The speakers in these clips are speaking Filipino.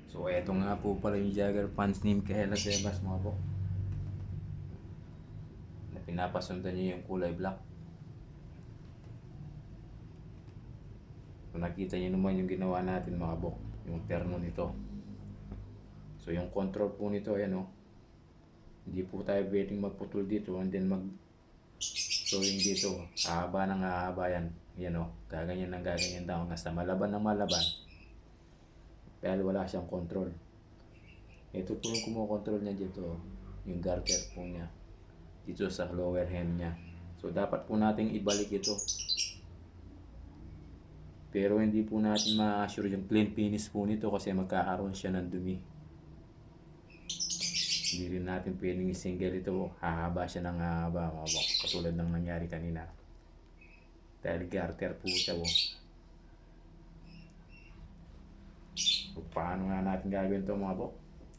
So eto nga po pala yung jagger pants ni Micaela Tebas mga bok. Na pinapasundan niya yung kulay black. Kung nakita niyo naman yung ginawa natin mga bok, yung terno nito. So yung control po nito, ayan o. Hindi po tayo pwedeng magputol dito and then mag sewing dito. Hahaba ng hahaba yan. Yan o, gaganyan ng gaganyan daw hanggang sa malaban ng malaban. Dahil wala siyang control. Ito po yung kumokontrol niya dito, yung garter po niya dito sa lower hem niya. So dapat po nating ibalik ito. Pero hindi po natin ma-assure yung clean finish po nito kasi magkakaroon siya ng dumi. Hindi rin natin pwedeng single ito. Hahaba siya ng hahaba mga bok. Katulad ng nangyari kanina. Dahil garter po siya. So, paano nga natin gagawin ito mga bok?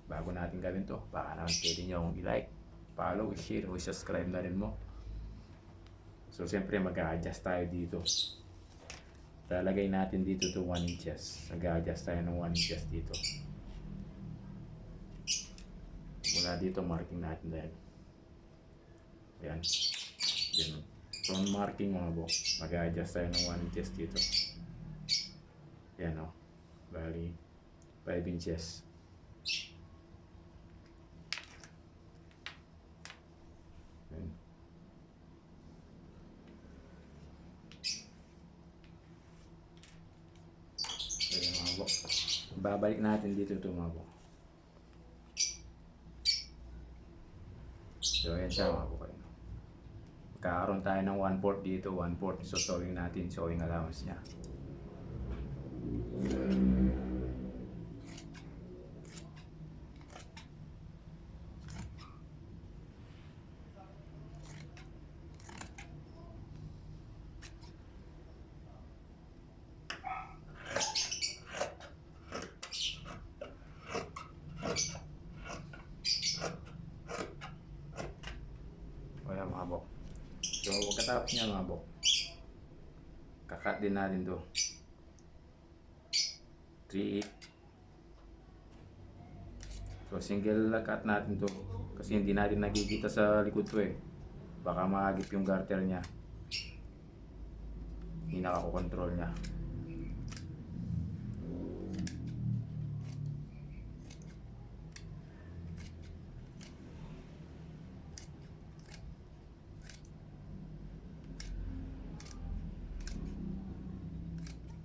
Bago natin gawin ito, baka naman pwede nyo akong i-like, follow, share, o subscribe na rin mo. So siyempre mag-a-adjust tayo dito. Lalagay natin dito to 1 inches. Mag-a-adjust tayo ng 1 inches dito. Mula dito marking natin dahil. Ayan. Yan. From marking mga bok, mag-a-adjust tayo ng 1 inches dito. Ayan o. Bali 5 inches. Ayan. Ayan mga bok. Babalik natin dito ito mga bok. So ayan siya mga bok. Magkakaroon tayo ng 1/4 dito, 1/4 so sewing natin, sewing allowance niya. O yan mga bok. So pagkatapos niya mga bok, kakat din natin to 3/8. So single cut natin to kasi hindi natin nakikita sa likod to eh. Baka maagip yung garter niya. Hindi nakakokontrol niya.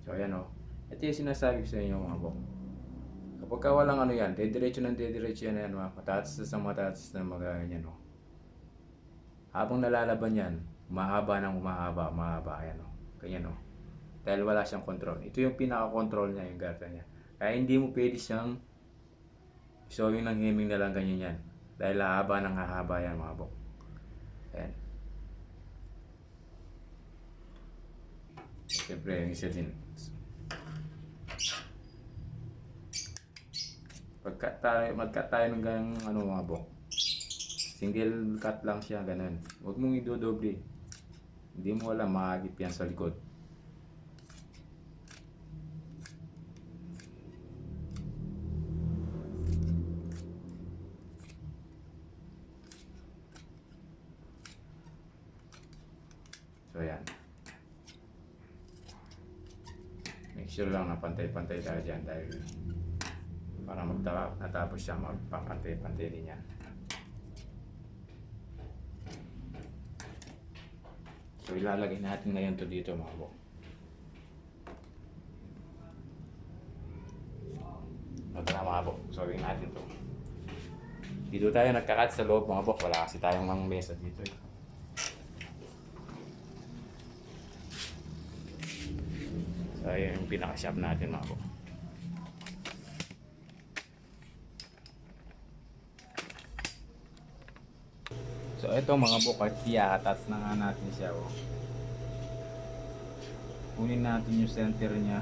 So ayan o. Ito yung sinasabi ko sa inyo mga bok. Kapag ka walang ano yan, dediretso ng dediretso yan, matatas na matatas na mga ganyan o. Habang nalalaban yan, umahaba ng umahaba, umahaba, ayan o. Ganyan o. Dahil wala siyang control. Ito yung pinaka-control niya, yung garter niya. Kaya hindi mo pwede siyang sewing ng hemming na lang ganyan yan. Dahil hahaba ng hahaba yan mga bok. Ayan. Siyempre, yung isa din. Mag-cut tayo ng ganang ano mga bok. Single cut lang siya, ganun. Huwag mong idodoble. Hindi mo alam, maagip yan sa likod. So yan. Make sure lang na pantay-pantay tayo dyan dahil para natapos siya, magpapantay-pantay din yan. So ilalagay natin ngayon to dito mga bok. Tara mga bok, sewing natin to. Dito tayo nagkakat sa loob mga bok, wala kasi tayong mga mesa dito eh. So ayan yung pinaka-shop natin mga bok. So ito mga bok, i-attach na nga natin siya oh. Kunin natin yung center niya.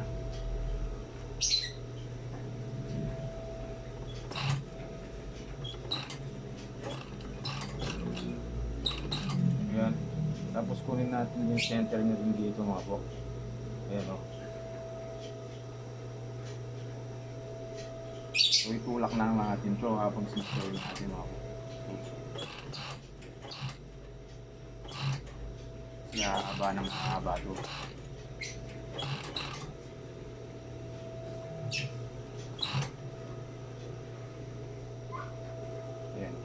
Ayan. Tapos kunin natin yung center niya din dito mga bok. Ayan oh. So itulak na natin to habang sinusunod natin mga bok. Kasi haba ng haba to. Ayan.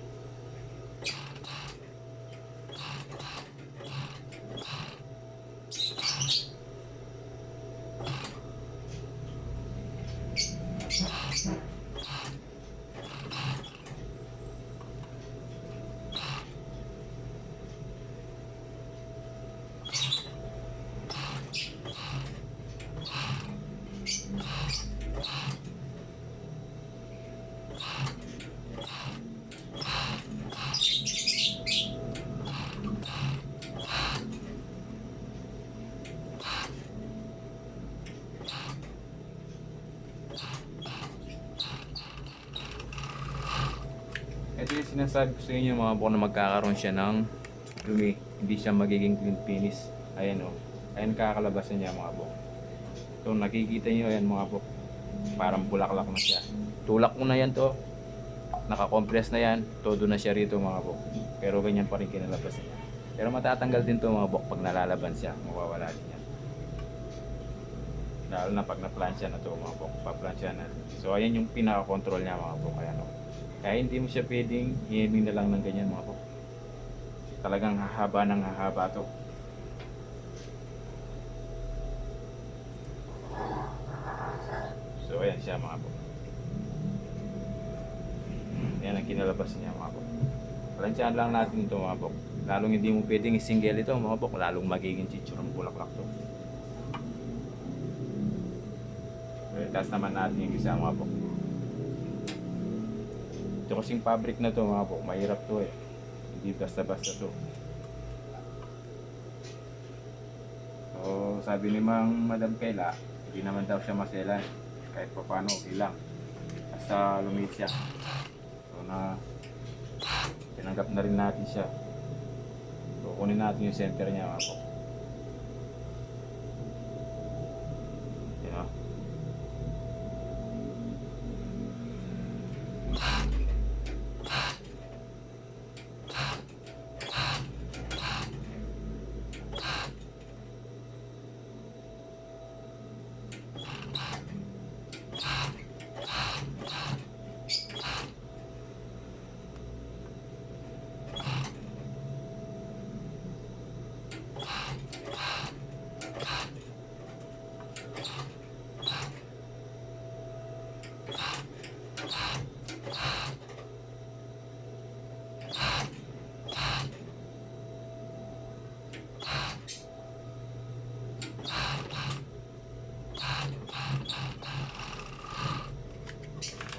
Ito yung sinasabi ko sa inyo mga bok na magkakaroon siya ng dumi. Hindi siya magiging clean finish. Ayan o. Ayan kakalabasan niya mga bok. So nakikita nyo ayan mga bok. Parang bulaklak na siya. Tulak mo na yan to. Naka-compress na yan. Todo na siya rito mga bok. Pero ganyan pa rin kinalabasan niya. Pero matatanggal din to mga bok pag nalalaban siya. Mawawala din yan. Lalo na pag na-plansya na to mga bok. Pa-plansya na. So ayan yung pinaka-control niya mga bok. Ayan o. Kaya hindi mo siya pwedeng i-ending na lang ng ganyan mga bok. Talagang hahaba ng hahaba to. So ayan siya mga bok. Ayan ang kinalabas niya mga bok. Plansyahan lang natin ito mga bok. Lalong hindi mo pwedeng i-single ito mga bok. Lalong magiging chichurong bulaklak to. So itas naman natin yung isa mga bok. Ito kasing fabric na to mga bok, mahirap to eh. Hindi basta-basta to. So sabi ni Madam Kayla, hindi naman daw siya maselan. Kahit pa paano, okay lang. Basta lumit siya. So na tinanggap na rin natin siya. So kunin natin yung center niya mga bok. Yan o.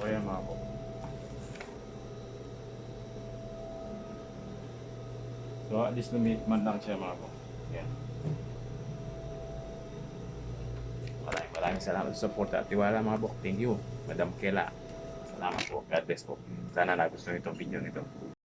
Ayan mga bok. So at least lumit man lang siya mga bok. Ayan. Maraming salamat sa support at tiwala mga bok. Thank you, Madam Kela. Salamat po. God bless po. Sana nagustuhan itong video nito.